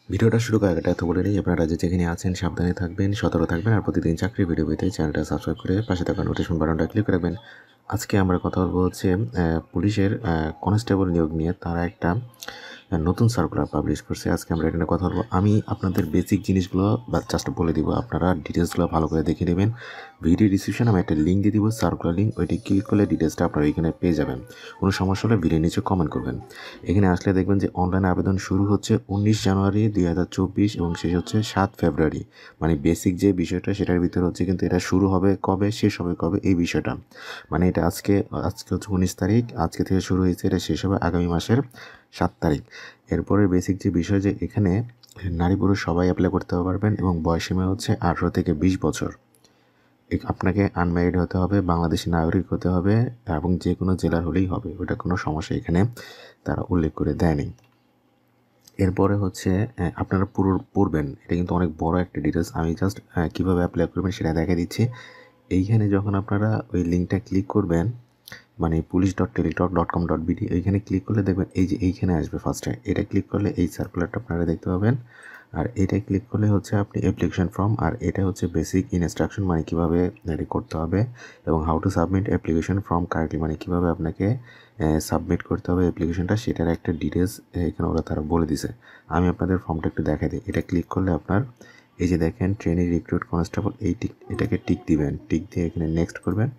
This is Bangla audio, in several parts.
ভিডিওটা শুরু করার আগে এত বলে নিই, আপনারা যে যেখানে আছেন সাবধানে থাকবেন, সতর্ক থাকবেন আর প্রতিদিন চাকরি ভিডিও পেতে চ্যানেলটা সাবস্ক্রাইব করে পাশে থাকা নোটিফিকেশন বাটনটা ক্লিক করে রাখবেন। আজকে আমরা কথা বলবো হচ্ছে পুলিশের কনস্টেবল নিয়োগ নিয়ে। তারা একটা নতুন সার্কুলার পাবলিশ করছে। আজকে আমরা এখানে কথা বলবো। আমি আপনাদের বেসিক জিনিসগুলো বা জাস্ট বলে দিব, আপনারা ডিটেলসগুলো ভালো করে দেখে নেবেন। ভিডিও ডিসক্রিপশনে আমি একটা লিঙ্ক দিয়ে দিব, সার্কুলার লিঙ্ক, ওইটি ক্লিক করলে ডিটেলসটা আপনারা এখানে পেয়ে যাবেন। কোনো সমস্যা হলে ভিডিও নিচে কমেন্ট করবেন। এখানে আসলে দেখবেন যে অনলাইনে আবেদন শুরু হচ্ছে 19 জানুয়ারি 2024 এবং শেষ হচ্ছে 7 ফেব্রুয়ারি। মানে বেসিক যে বিষয়টা সেটার ভিতরে হচ্ছে, কিন্তু এটা শুরু হবে কবে, শেষ হবে কবে, এই বিষয়টা। মানে এটা আজকে হচ্ছে 19 তারিখ, আজকে থেকে শুরু হয়েছে, এটা শেষ হবে আগামী মাসের 7 তারিখ। এরপরে বেসিক যে বিষয়, যে এখানে নারী পুরুষ সবাই অ্যাপ্লাই করতে পারবেন এবং বয়সীমা হচ্ছে 18 থেকে 20 বছর। আপনাকে আনম্যারিড হতে হবে, বাংলাদেশি নাগরিক হতে হবে এবং যে কোনো জেলার হলেই হবে, ওটা কোনো সমস্যা এখানে তারা উল্লেখ করে দেয়নি। এরপরে হচ্ছে আপনারা পড়বেন, এটা কিন্তু অনেক বড় একটা ডিটেলস। আমি জাস্ট কীভাবে অ্যাপ্লাই করবেন সেটা দেখা দিচ্ছি। এইখানে যখন আপনারা ওই লিঙ্কটা ক্লিক করবেন, মানে police.teletalk.com.bd, এইখানে ক্লিক করলে দেখবেন এই যে এইখানে আসবে ফার্স্টে। এটা ক্লিক করলে এই সার্কুলারটা আপনারা দেখতে পাবেন। আর এটা ক্লিক করলে হচ্ছে আপনি অ্যাপ্লিকেশন ফর্ম, আর এটা হচ্ছে বেসিক ইনস্ট্রাকশন, মানে কীভাবে রেডি করতে হবে এবং how to submit application form correctly, মানে কীভাবে আপনাকে সাবমিট করতে হবে অ্যাপ্লিকেশনটা, সেটার একটা ডিটেলস এখানে ওরা তারা বলে দিছে। আমি আপনাদের ফর্মটা একটু দেখাই দিই। এটা ক্লিক করলে আপনার এই যে দেখেন ট্রেনি রিক্রুট কনস্টেবল, এটাকে টিক দিবেন। টিক দিয়ে এখানে নেক্সট করবেন।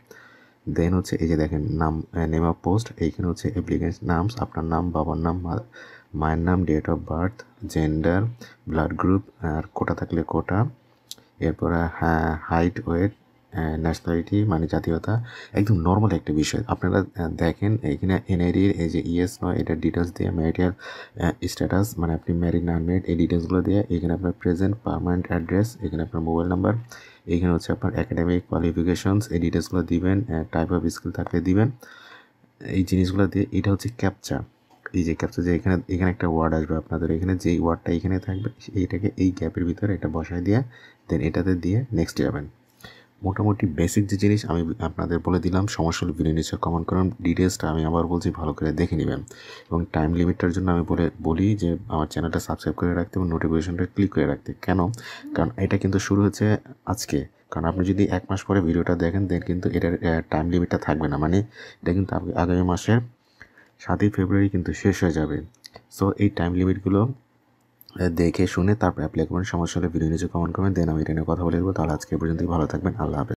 দেন হচ্ছে এই যে দেখেন নাম, নেম অফ পোস্ট, এইখানে হচ্ছে অ্যাপ্লিকেন্ট নামস, আপনার নাম, বাবার নাম, মায়ের নাম, date of birth, gender, blood group, আর কোটা থাকলে কোটা, এরপরে হাইট, ওয়েট, ন্যাশনালিটি মানে জাতীয়তা, একদম নর্মাল একটা বিষয়। আপনারা দেখেন এখানে এনআইডির এই যে ইয়েস নয়, এটা ডিটেলস দিয়ে, ম্যারিটাল স্ট্যাটাস মানে আপনি ম্যারিড না আনম্যারিড, এই ডিটেলসগুলো দিয়ে, এখানে আপনার প্রেজেন্ট পার্মানেন্ট অ্যাড্রেস, এখানে আপনার মোবাইল নাম্বার, এখানে হচ্ছে আপনার একাডেমিক কোয়ালিফিকেশনস, এই ডিটেলসগুলো দিবেন, টাইপ অফ স্কিল থাকলে দিবেন, এই জিনিসগুলো দিয়ে। এটা হচ্ছে ক্যাপচা। এই যে ক্যাপচা, যে এখানে এখানে একটা ওয়ার্ড আসবে আপনাদের, এখানে যেই ওয়ার্ডটা এখানে থাকবে এইটাকে এই গ্যাপের ভিতরে এটা বসায় দিয়ে দেন এটাতে দিয়ে নেক্সট যাবেন। মোটামুটি বেসিক যে জিনিস আমি আপনাদের বলে দিলাম। সমস্যা হলে ভিডিও নিচে কমেন্ট করুন। ডিটেলসটা আমি আবার বলছি, ভালো করে দেখে নেবেন। এবং টাইম লিমিটটার জন্য আমি বলি যে আমার চ্যানেলটা সাবস্ক্রাইব করে রাখতে এবং নোটিফিকেশনটা ক্লিক করে রাখতে। কেন? কারণ এটা কিন্তু শুরু হচ্ছে আজকে। কারণ আপনি যদি 1 মাস পরে ভিডিওটা দেখেন দেন কিন্তু এটার টাইম লিমিটটা থাকবে না। মানে এটা কিন্তু আগামী মাসের 7ই ফেব্রুয়ারি কিন্তু শেষ হয়ে যাবে। সো এই টাইম লিমিটগুলো দেখে শুনে তারপর অ্যাপ্লাই করবেন। সমস্যা হলে ভিডিও নিচে কমেন্ট করবেন, দেন আমি এটা নিয়ে কথা বলে দেবো। তাহলে আজকে পর্যন্তই, ভালো থাকবেন, আল্লাহ হাফেজ।